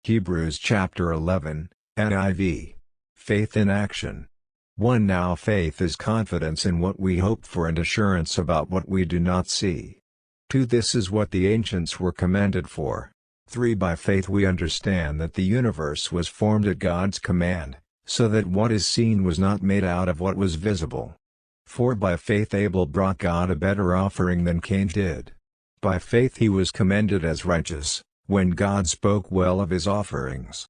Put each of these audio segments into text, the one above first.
Hebrews chapter 11, NIV. Faith in action. 1. Now faith is confidence in what we hope for and assurance about what we do not see. 2. This is what the ancients were commended for. 3. By faith we understand that the universe was formed at God's command, so that what is seen was not made out of what was visible. 4. By faith Abel brought God a better offering than Cain did. By faith he was commended as righteous, when God spoke well of his offerings.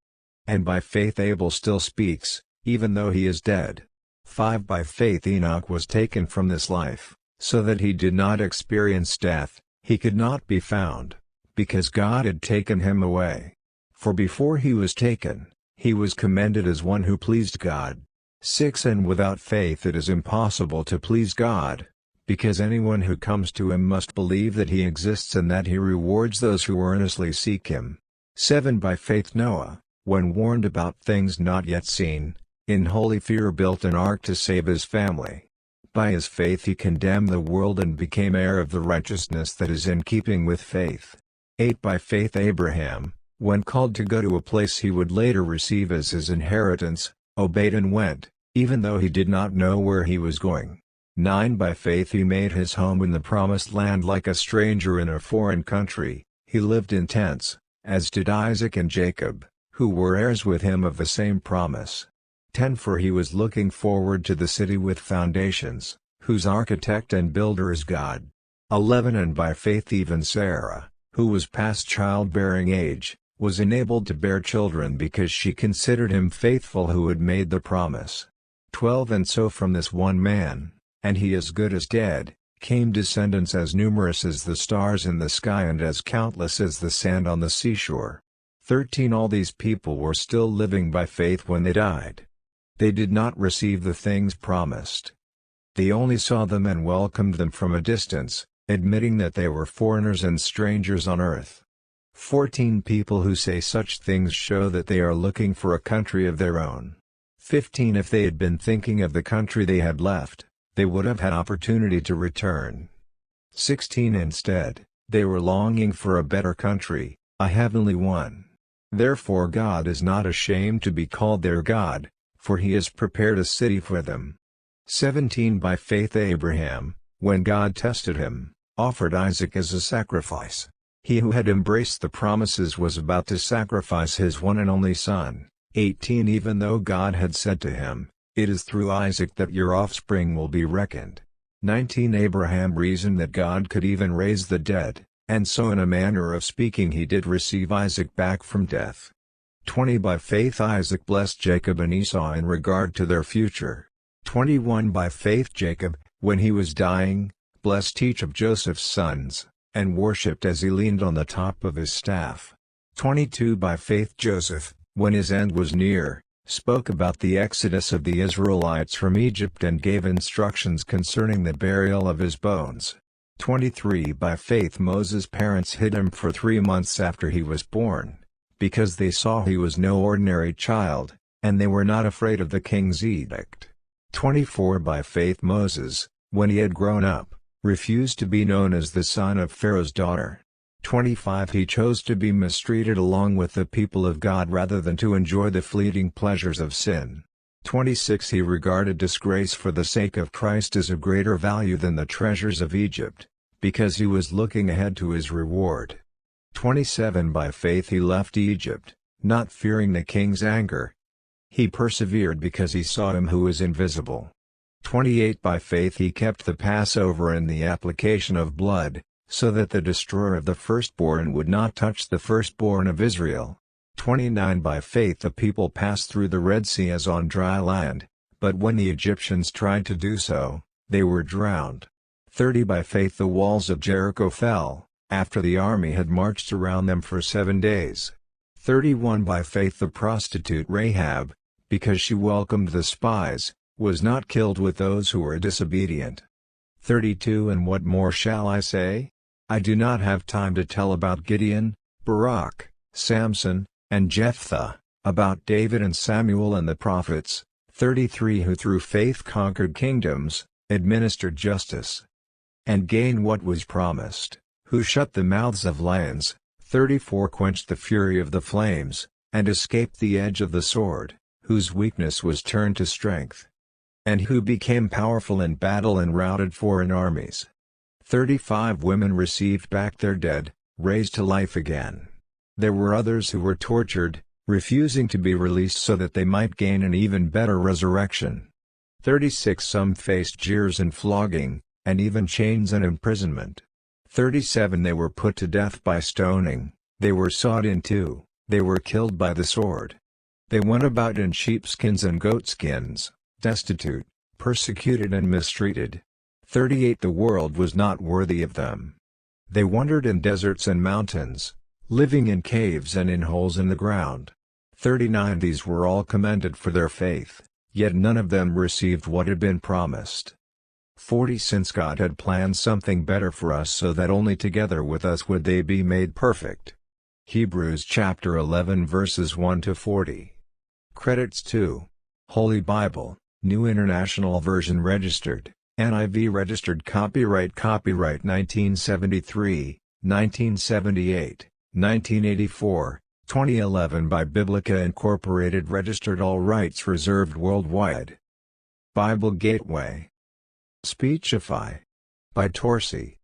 And by faith Abel still speaks, even though he is dead. 5. By faith Enoch was taken from this life, so that he did not experience death. He could not be found, because God had taken him away. For before he was taken, he was commended as one who pleased God. 6. And without faith it is impossible to please God, because anyone who comes to him must believe that he exists and that he rewards those who earnestly seek him. 7. By faith Noah, when warned about things not yet seen, in holy fear built an ark to save his family. By his faith he condemned the world and became heir of the righteousness that is in keeping with faith. 8. By faith Abraham, when called to go to a place he would later receive as his inheritance, obeyed and went, even though he did not know where he was going. 9. By faith he made his home in the promised land like a stranger in a foreign country. He lived in tents, as did Isaac and Jacob, who were heirs with him of the same promise. 10. For he was looking forward to the city with foundations, whose architect and builder is God. 11. And by faith even Sarah, who was past childbearing age, was enabled to bear children because she considered him faithful who had made the promise. 12. And so from this one man, and he as good as dead, came descendants as numerous as the stars in the sky and as countless as the sand on the seashore. 13. All these people were still living by faith when they died. They did not receive the things promised. They only saw them and welcomed them from a distance, admitting that they were foreigners and strangers on earth. 14. People who say such things show that they are looking for a country of their own. 15. If they had been thinking of the country they had left, they would have had opportunity to return. 16. Instead, they were longing for a better country, a heavenly one. Therefore God is not ashamed to be called their God, for he has prepared a city for them. 17. By faith Abraham, when God tested him, offered Isaac as a sacrifice. He who had embraced the promises was about to sacrifice his one and only son. 18. Even though God had said to him, "It is through Isaac that your offspring will be reckoned." 19. Abraham reasoned that God could even raise the dead, and so in a manner of speaking he did receive Isaac back from death. 20. By faith Isaac blessed Jacob and Esau in regard to their future. 21. By faith Jacob, when he was dying, blessed each of Joseph's sons, and worshipped as he leaned on the top of his staff. 22. By faith Joseph, when his end was near, spoke about the exodus of the Israelites from Egypt and gave instructions concerning the burial of his bones. 23. By faith Moses' parents hid him for 3 months after he was born, because they saw he was no ordinary child, and they were not afraid of the king's edict. 24. By faith Moses, when he had grown up, refused to be known as the son of Pharaoh's daughter. 25. He chose to be mistreated along with the people of God rather than to enjoy the fleeting pleasures of sin. 26. He regarded disgrace for the sake of Christ as of greater value than the treasures of Egypt, because he was looking ahead to his reward. 27. By faith he left Egypt, not fearing the king's anger. He persevered because he saw him who is invisible. 28. By faith he kept the Passover and the application of blood, so that the destroyer of the firstborn would not touch the firstborn of Israel. 29. By faith the people passed through the Red Sea as on dry land, but when the Egyptians tried to do so, they were drowned. 30. By faith the walls of Jericho fell, after the army had marched around them for 7 days. 31. By faith the prostitute Rahab, because she welcomed the spies, was not killed with those who were disobedient. 32. And what more shall I say? I do not have time to tell about Gideon, Barak, Samson, and Jephthah, about David and Samuel and the prophets. 33. Who through faith conquered kingdoms, administered justice, and gained what was promised, who shut the mouths of lions. 34. Quenched the fury of the flames, and escaped the edge of the sword, whose weakness was turned to strength, and who became powerful in battle and routed foreign armies. 35 women received back their dead, raised to life again. There were others who were tortured, refusing to be released so that they might gain an even better resurrection. 36 Some faced jeers and flogging, and even chains and imprisonment. 37 They were put to death by stoning, they were sawed in two, they were killed by the sword. They went about in sheepskins and goatskins, destitute, persecuted and mistreated. 38 The world was not worthy of them. They wandered in deserts and mountains, living in caves and in holes in the ground. 39 These were all commended for their faith, yet none of them received what had been promised. 40 Since God had planned something better for us so that only together with us would they be made perfect. Hebrews chapter 11 verses 1 to 40. Credits to Holy Bible, New International Version registered, NIV registered copyright 1973, 1978, 1984, 2011 by Biblica Incorporated registered all rights reserved worldwide. Bible Gateway. Speechify. By Torsi.